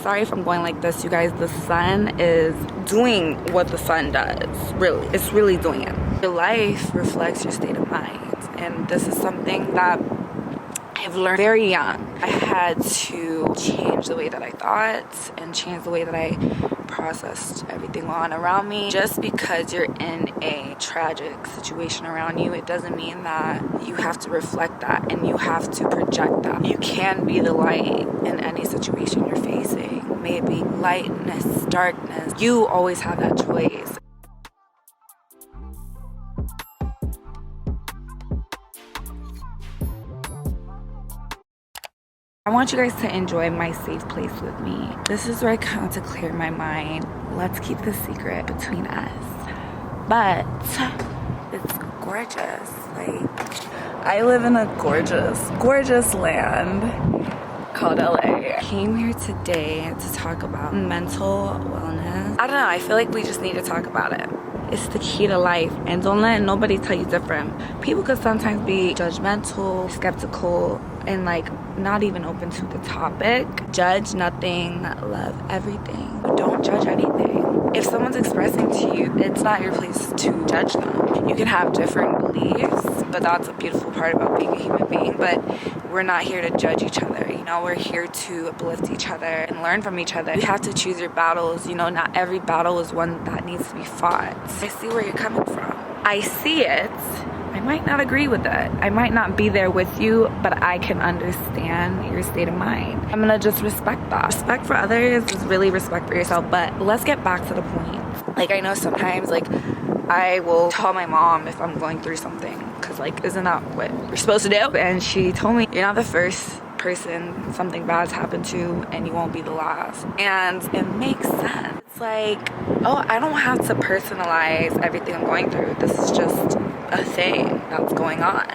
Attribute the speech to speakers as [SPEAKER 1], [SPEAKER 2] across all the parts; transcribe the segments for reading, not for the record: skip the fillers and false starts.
[SPEAKER 1] sorry if I'm going like this, you guys. The sun is doing what the sun does. Really, it's really doing it. Your life reflects your state of mind, and this is something that I've learned very young. I had to change the way that I thought and change the way that I processed everything on around me. Just because you're in a tragic situation around you, it doesn't mean that you have to reflect that and you have to project that. You can be the light in any situation you're facing. Maybe lightness, darkness. You always have that choice. I want you guys to enjoy my safe place with me. This is where I come to clear my mind. Let's keep the secret between us. But it's gorgeous. Like, I live in a gorgeous land called LA. I came here today to talk about mental wellness. I don't know, I feel like we just need to talk about it. It's the key to life, and don't let nobody tell you different. People could sometimes be judgmental, skeptical, and like not even open to the topic. Judge nothing, love everything. Don't judge anything. If someone's expressing to you, it's not your place to judge them. You can have different beliefs, but that's a beautiful part about being a human being. But we're not here to judge each other. You know, we're here to uplift each other and learn from each other. You have to choose your battles. You know, not every battle is one that needs to be fought. I see where you're coming from. I see it. I might not agree with that. I might not be there with you, but I can understand your state of mind. I'm gonna just respect that. Respect for others is really respect for yourself, but let's get back to the point. Like, I know sometimes, like, I will tell my mom if I'm going through something, because, like, isn't that what you're supposed to do? And she told me, you're not the first person something bad's happened to, and you won't be the last. And it makes sense. It's like, oh, I don't have to personalize everything I'm going through. This is just a thing that's going on,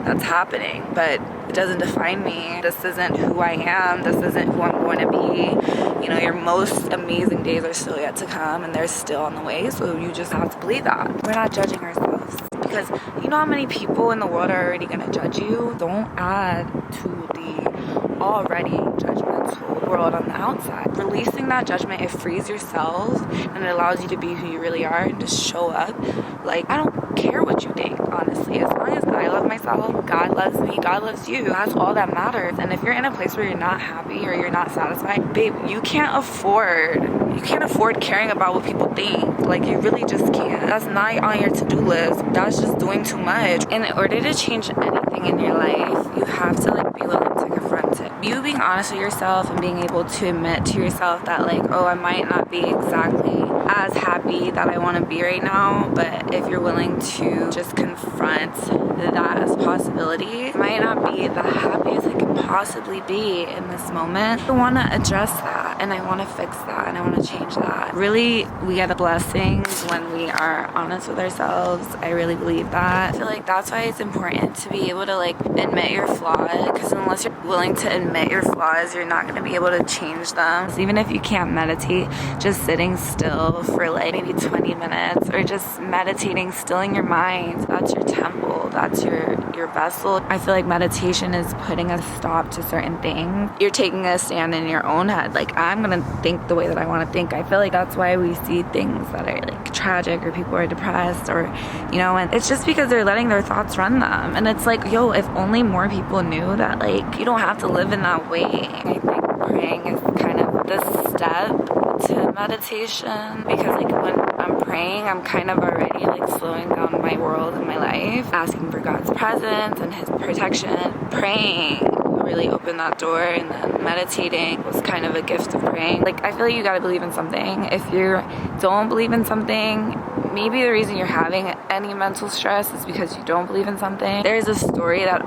[SPEAKER 1] that's happening, but it doesn't define me. This isn't who I am. This isn't who I'm going to be. You know, your most amazing days are still yet to come, and they're still on the way, so you just have to believe that. We're not judging ourselves, because you know how many people in the world are already going to judge you? Don't add to the already judgmental world on the outside. Releasing that judgment, it frees yourself, and it allows you to be who you really are and just show up. Like, I don't care what you think, honestly. As long as I love myself, God loves me, God loves you. That's all that matters. And if you're in a place where you're not happy or you're not satisfied, babe, you can't afford caring about what people think. Like, you really just can't. That's not on your to-do list. That's just doing too much. In order to change anything in your life, you have to, like, be willing to confront it. You being honest with yourself and being able to admit to yourself that, like, oh, I might not be exactly as happy that I want to be right now, but if you're willing to just confront that as a possibility, I might not be the happiest I can possibly be in this moment. I want to address that, and I want to fix that, and I want to change that. Really, we get a blessing when we are honest with ourselves. I really believe that. I feel like that's why it's important to be able to, like, admit your flaws, because unless you're willing to admit your flaws, you're not going to be able to change them. So even if you can't meditate, just sitting still for like maybe 20 minutes, or just meditating, stilling your mind, that's your temple, that's your vessel. I feel like meditation is putting a stop to certain things. You're taking a stand in your own head, like, I'm gonna think the way that I want to think. I feel like that's why we see things that are like tragic, or people are depressed, or, you know, and it's just because they're letting their thoughts run them. And it's like, yo, if only more people knew that, like, you don't have to live in that way. I think praying is kind of the step to meditation, because, like, when I'm praying, I'm kind of already, like, slowing down my world and my life, asking for God's presence and his protection. Praying really opened that door, and then meditating was kind of a gift of praying. Like, I feel like you gotta believe in something. If you don't believe in something, maybe the reason you're having any mental stress is because you don't believe in something. There's a story that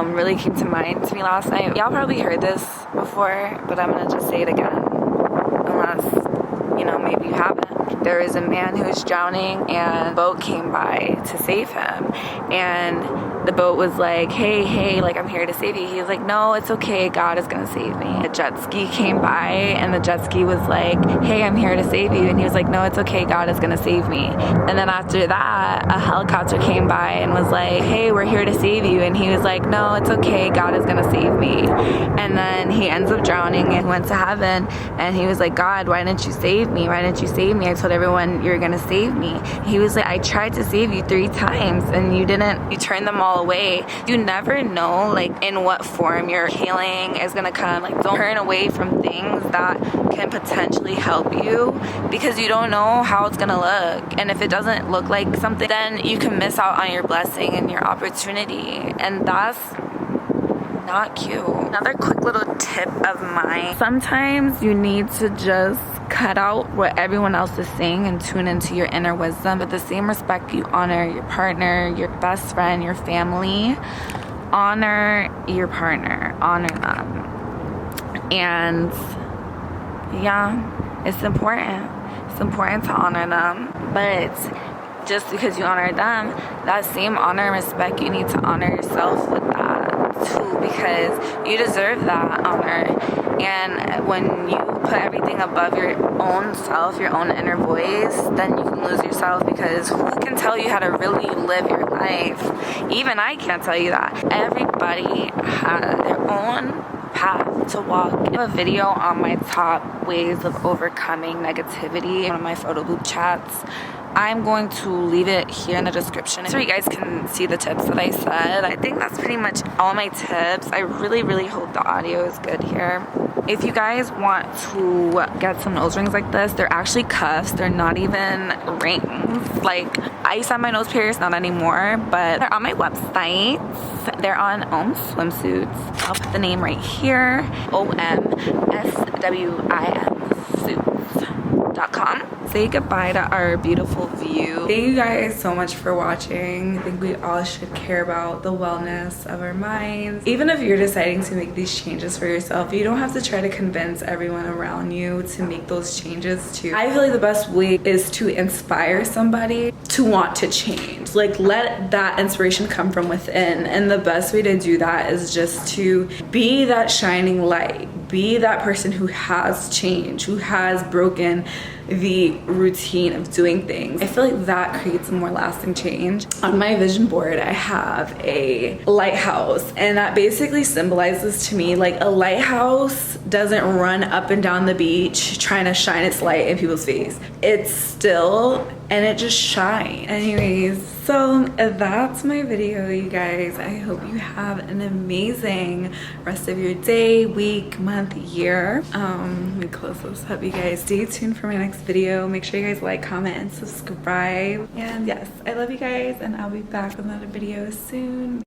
[SPEAKER 1] really came to mind to me last night. Y'all probably heard this before, but I'm gonna just say it again, unless, you know, maybe you haven't. There was a man who was drowning, and a boat came by to save him, and the boat was like, hey, like, I'm here to save you. He was like, no, it's okay, God is gonna save me. A jet ski came by and the jet ski was like, hey, I'm here to save you. And he was like, no, it's okay, God is gonna save me. And then after that, a helicopter came by and was like, hey, we're here to save you. And he was like, no, it's okay, God is gonna save me. And then he ends up drowning and went to heaven, and he was like, God, why didn't you save me? Why didn't you save me? I told everyone you're gonna save me. He was like, I tried to save you 3 times and you didn't. You turned them all away. You never know, like, in what form your healing is gonna come. Like, don't turn away from things that can potentially help you, because you don't know how it's gonna look. And if it doesn't look like something, then you can miss out on your blessing and your opportunity, and that's not cute. Another quick little tip of mine: sometimes you need to just cut out what everyone else is saying and tune into your inner wisdom. With the same respect you honor your partner, your best friend, your family, honor your partner, honor them. And yeah, it's important. It's important to honor them, but just because you honor them, that same honor and respect, you need to honor yourself with that too, because you deserve that honor. And when you put everything above your own self, your own inner voice, then you can lose yourself, because who can tell you how to really live your life? Even I can't tell you that. Everybody has their own path to walk. I have a video on my top ways of overcoming negativity in one of my photo booth chats. I'm going to leave it here in the description so you guys can see the tips that I said. I think that's pretty much all my tips. I really hope the audio is good here. If you guys want to get some nose rings like this, they're actually cuffs. They're not even rings. Like, I used to have my nose pierced, not anymore, but they're on my website. They're on Om Swimsuits. I'll put the name right here, OMSWIM Suits.com. Say goodbye to our beautiful view. Thank you guys so much for watching. I think we all should care about the wellness of our minds. Even if you're deciding to make these changes for yourself, you don't have to try to convince everyone around you to make those changes too. I feel like the best way is to inspire somebody to want to change. Like, let that inspiration come from within, and the best way to do that is just to be that shining light. Be that person who has changed, who has broken the routine of doing things. I feel like that creates a more lasting change. On my vision board, I have a lighthouse, and that basically symbolizes to me, like, a lighthouse doesn't run up and down the beach trying to shine its light in people's face. It's still, and it just shines. Anyways, so that's my video, you guys. I hope you have an amazing rest of your day, week, month, year. Let me close this up, you guys. Stay tuned for my next video. Make sure you guys like, comment, and subscribe. And yes, I love you guys, and I'll be back with another video soon.